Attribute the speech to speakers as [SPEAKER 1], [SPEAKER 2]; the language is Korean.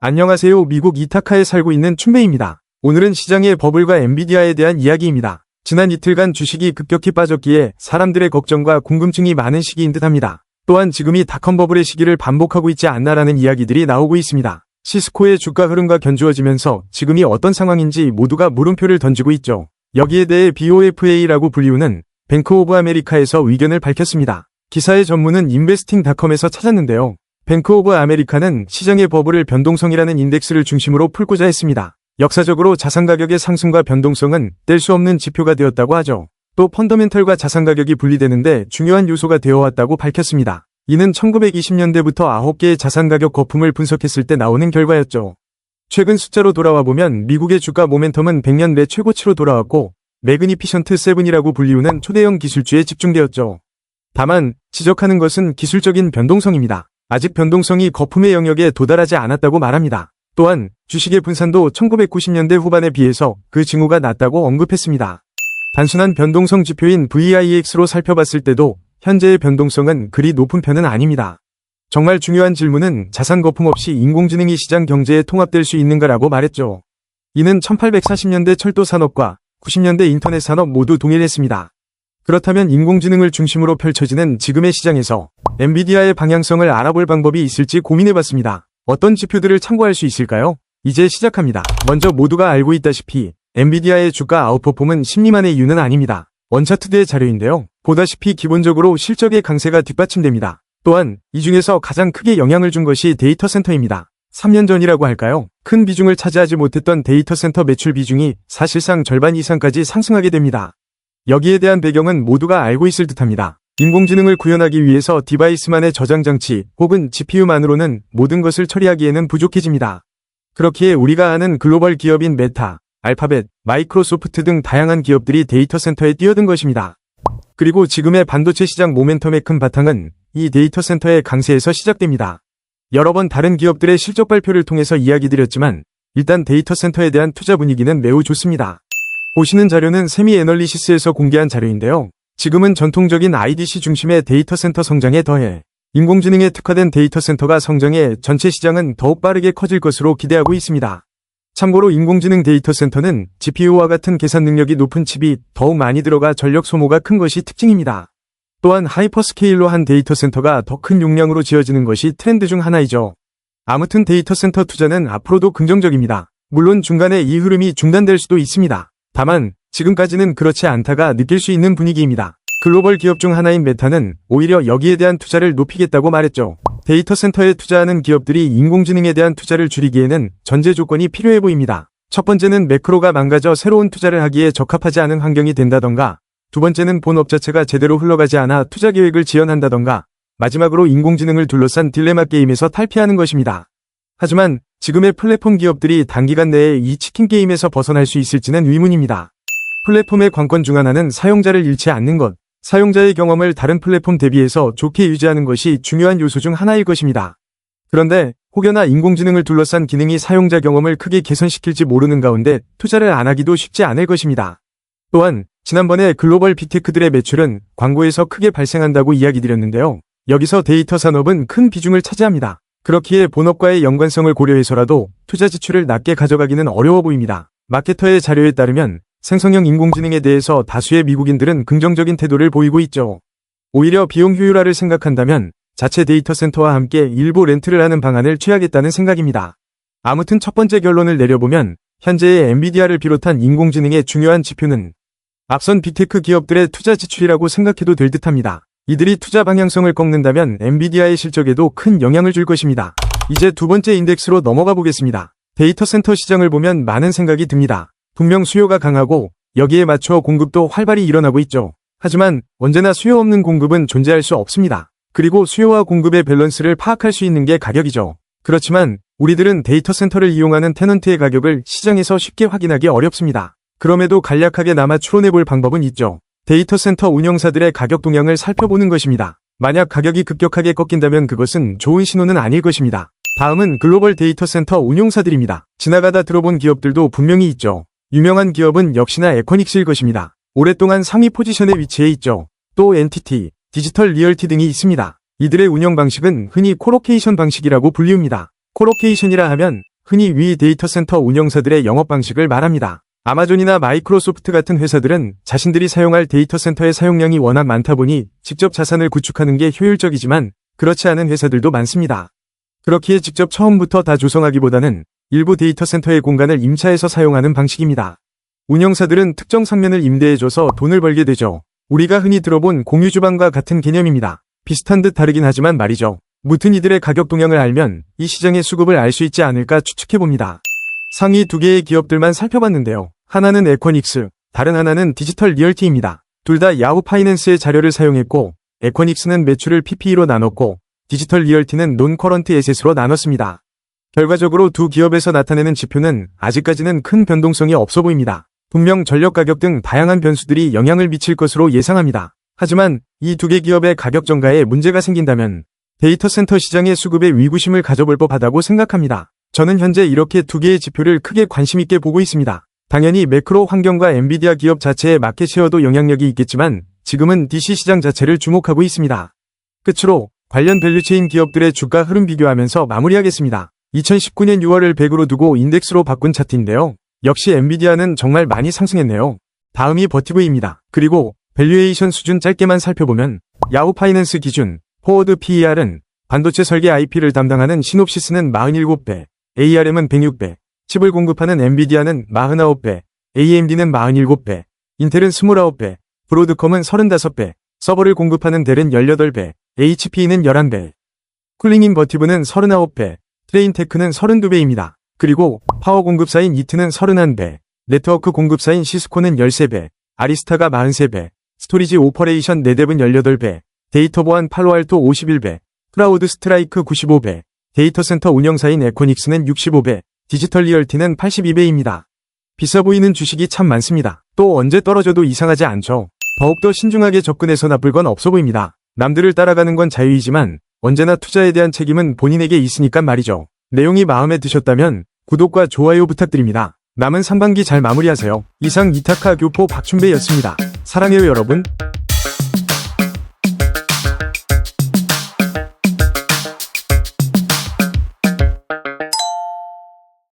[SPEAKER 1] 안녕하세요. 미국 이타카에 살고 있는 춘배입니다. 오늘은 시장의 버블과 엔비디아에 대한 이야기입니다. 지난 이틀간 주식이 급격히 빠졌기에 사람들의 걱정과 궁금증이 많은 시기인 듯합니다. 또한 지금이 닷컴 버블의 시기를 반복하고 있지 않나라는 이야기들이 나오고 있습니다. 시스코의 주가 흐름과 견주어지면서 지금이 어떤 상황인지 모두가 물음표를 던지고 있죠. 여기에 대해 BOFA라고 불리우는 뱅크 오브 아메리카에서 의견을 밝혔습니다. 기사의 전문은 인베스팅닷컴에서 찾았는데요. 뱅크 오브 아메리카는 시장의 버블을 변동성이라는 인덱스를 중심으로 풀고자 했습니다. 역사적으로 자산 가격의 상승과 변동성은 뗄 수 없는 지표가 되었다고 하죠. 또 펀더멘털과 자산 가격이 분리되는데 중요한 요소가 되어왔다고 밝혔습니다. 이는 1920년대부터 9개의 자산 가격 거품을 분석했을 때 나오는 결과였죠. 최근 숫자로 돌아와 보면 미국의 주가 모멘텀은 100년 내 최고치로 돌아왔고 매그니피션트 7이라고 불리우는 초대형 기술주에 집중되었죠. 다만 지적하는 것은 기술적인 변동성입니다. 아직 변동성이 거품의 영역에 도달하지 않았다고 말합니다. 또한 주식의 분산도 1990년대 후반에 비해서 그 징후가 낮다고 언급했습니다. 단순한 변동성 지표인 VIX로 살펴봤을 때도 현재의 변동성은 그리 높은 편은 아닙니다. 정말 중요한 질문은 자산 거품 없이 인공지능이 시장 경제에 통합될 수 있는가라고 말했죠. 이는 1840년대 철도 산업과 90년대 인터넷 산업 모두 동일했습니다. 그렇다면 인공지능을 중심으로 펼쳐지는 지금의 시장에서 엔비디아의 방향성을 알아볼 방법이 있을지 고민해봤습니다. 어떤 지표들을 참고할 수 있을까요? 이제 시작합니다. 먼저 모두가 알고 있다시피 엔비디아의 주가 아웃퍼폼은 심리만의 이유는 아닙니다. 원차트드의 자료인데요. 보다시피 기본적으로 실적의 강세가 뒷받침됩니다. 또한 이 중에서 가장 크게 영향을 준 것이 데이터 센터입니다. 3년 전이라고 할까요? 큰 비중을 차지하지 못했던 데이터 센터 매출 비중이 사실상 절반 이상까지 상승하게 됩니다. 여기에 대한 배경은 모두가 알고 있을 듯합니다. 인공지능을 구현하기 위해서 디바이스만의 저장 장치 혹은 GPU만으로는 모든 것을 처리하기에는 부족해집니다. 그렇기에 우리가 아는 글로벌 기업인 메타, 알파벳, 마이크로소프트 등 다양한 기업들이 데이터 센터에 뛰어든 것입니다. 그리고 지금의 반도체 시장 모멘텀의 큰 바탕은 이 데이터 센터의 강세에서 시작됩니다. 여러 번 다른 기업들의 실적 발표를 통해서 이야기 드렸지만 일단 데이터 센터에 대한 투자 분위기는 매우 좋습니다. 보시는 자료는 세미 애널리시스에서 공개한 자료인데요. 지금은 전통적인 IDC 중심의 데이터 센터 성장에 더해 인공지능에 특화된 데이터 센터가 성장해 전체 시장은 더욱 빠르게 커질 것으로 기대하고 있습니다. 참고로 인공지능 데이터 센터는 GPU와 같은 계산 능력이 높은 칩이 더욱 많이 들어가 전력 소모가 큰 것이 특징입니다. 또한 하이퍼스케일로 한 데이터 센터가 더 큰 용량으로 지어지는 것이 트렌드 중 하나이죠. 아무튼 데이터 센터 투자는 앞으로도 긍정적입니다. 물론 중간에 이 흐름이 중단될 수도 있습니다. 다만 지금까지는 그렇지 않다가 느낄 수 있는 분위기입니다. 글로벌 기업 중 하나인 메타는 오히려 여기에 대한 투자를 높이겠다고 말했죠. 데이터 센터에 투자하는 기업들이 인공지능에 대한 투자를 줄이기에는 전제 조건이 필요해 보입니다. 첫 번째는 매크로가 망가져 새로운 투자를 하기에 적합하지 않은 환경이 된다던가, 두 번째는 본업 자체가 제대로 흘러가지 않아 투자 계획을 지연한다던가, 마지막으로 인공지능을 둘러싼 딜레마 게임에서 탈피하는 것입니다. 하지만 지금의 플랫폼 기업들이 단기간 내에 이 치킨 게임에서 벗어날 수 있을지는 의문입니다. 플랫폼의 관건 중 하나는 사용자를 잃지 않는 것, 사용자의 경험을 다른 플랫폼 대비해서 좋게 유지하는 것이 중요한 요소 중 하나일 것입니다. 그런데 혹여나 인공지능을 둘러싼 기능이 사용자 경험을 크게 개선시킬지 모르는 가운데 투자를 안 하기도 쉽지 않을 것입니다. 또한 지난번에 글로벌 빅테크들의 매출은 광고에서 크게 발생한다고 이야기 드렸는데요. 여기서 데이터 산업은 큰 비중을 차지합니다. 그렇기에 본업과의 연관성을 고려해서라도 투자 지출을 낮게 가져가기는 어려워 보입니다. 마케터의 자료에 따르면 생성형 인공지능에 대해서 다수의 미국인들은 긍정적인 태도를 보이고 있죠. 오히려 비용 효율화를 생각한다면 자체 데이터 센터와 함께 일부 렌트를 하는 방안을 취하겠다는 생각입니다. 아무튼 첫 번째 결론을 내려보면 현재의 엔비디아를 비롯한 인공지능의 중요한 지표는 앞선 빅테크 기업들의 투자 지출이라고 생각해도 될 듯합니다. 이들이 투자 방향성을 꺾는다면 엔비디아의 실적에도 큰 영향을 줄 것입니다. 이제 두 번째 인덱스로 넘어가 보겠습니다. 데이터 센터 시장을 보면 많은 생각이 듭니다. 분명 수요가 강하고 여기에 맞춰 공급도 활발히 일어나고 있죠. 하지만 언제나 수요 없는 공급은 존재할 수 없습니다. 그리고 수요와 공급의 밸런스를 파악할 수 있는 게 가격이죠. 그렇지만 우리들은 데이터 센터를 이용하는 테넌트의 가격을 시장에서 쉽게 확인하기 어렵습니다. 그럼에도 간략하게 남아 추론해볼 방법은 있죠. 데이터 센터 운영사들의 가격 동향을 살펴보는 것입니다. 만약 가격이 급격하게 꺾인다면 그것은 좋은 신호는 아닐 것입니다. 다음은 글로벌 데이터 센터 운용사들입니다. 지나가다 들어본 기업들도 분명히 있죠. 유명한 기업은 역시나 에코닉스일 것입니다. 오랫동안 상위 포지션에 위치해 있죠. 또 NTT, 디지털 리얼티 등이 있습니다. 이들의 운영 방식은 흔히 코로케이션 방식이라고 불리웁니다. 코로케이션이라 하면 흔히 위 데이터 센터 운영사들의 영업 방식을 말합니다. 아마존이나 마이크로소프트 같은 회사들은 자신들이 사용할 데이터 센터의 사용량이 워낙 많다 보니 직접 자산을 구축하는 게 효율적이지만 그렇지 않은 회사들도 많습니다. 그렇기에 직접 처음부터 다 조성하기보다는 일부 데이터 센터의 공간을 임차해서 사용하는 방식입니다. 운영사들은 특정 상면을 임대해줘서 돈을 벌게 되죠. 우리가 흔히 들어본 공유주방과 같은 개념입니다. 비슷한 듯 다르긴 하지만 말이죠. 무튼 이들의 가격 동향을 알면 이 시장의 수급을 알 수 있지 않을까 추측해봅니다. 상위 두 개의 기업들만 살펴봤는데요. 하나는 에코닉스, 다른 하나는 디지털 리얼티입니다. 둘 다 야후 파이낸스의 자료를 사용했고 에코닉스는 매출을 PPE로 나눴고 디지털 리얼티는 논커런트 에셋으로 나눴습니다. 결과적으로 두 기업에서 나타내는 지표는 아직까지는 큰 변동성이 없어 보입니다. 분명 전력 가격 등 다양한 변수들이 영향을 미칠 것으로 예상합니다. 하지만 이 두 개 기업의 가격 전가에 문제가 생긴다면 데이터 센터 시장의 수급에 위구심을 가져볼 법하다고 생각합니다. 저는 현재 이렇게 두 개의 지표를 크게 관심 있게 보고 있습니다. 당연히 매크로 환경과 엔비디아 기업 자체의 마켓쉐어도 영향력이 있겠지만 지금은 DC 시장 자체를 주목하고 있습니다. 끝으로 관련 밸류체인 기업들의 주가 흐름 비교하면서 마무리하겠습니다. 2019년 6월을 100으로 두고 인덱스로 바꾼 차트인데요. 역시 엔비디아는 정말 많이 상승했네요. 다음이 버티브입니다. 그리고 밸류에이션 수준 짧게만 살펴보면 야후 파이낸스 기준 포워드 PER은 반도체 설계 IP를 담당하는 시놉시스는 47배, ARM은 106배, 칩을 공급하는 엔비디아는 49배, AMD는 47배, 인텔은 29배, 브로드컴은 35배, 서버를 공급하는 델은 18배, HP는 11배, 쿨링 인버티브는 39배, 트레인테크는 32배입니다. 그리고 파워 공급사인 이트는 31배, 네트워크 공급사인 시스코는 13배, 아리스타가 43배, 스토리지 오퍼레이션 네뎁은 18배, 데이터 보안 팔로알토 51배, 클라우드 스트라이크 95배, 데이터 센터 운영사인 에코닉스는 65배, 디지털 리얼티는 82배입니다. 비싸 보이는 주식이 참 많습니다. 또 언제 떨어져도 이상하지 않죠. 더욱더 신중하게 접근해서 나쁠 건 없어 보입니다. 남들을 따라가는 건 자유이지만 언제나 투자에 대한 책임은 본인에게 있으니까 말이죠. 내용이 마음에 드셨다면 구독과 좋아요 부탁드립니다. 남은 상반기 잘 마무리하세요. 이상 이타카 교포 박춘배였습니다. 사랑해요 여러분.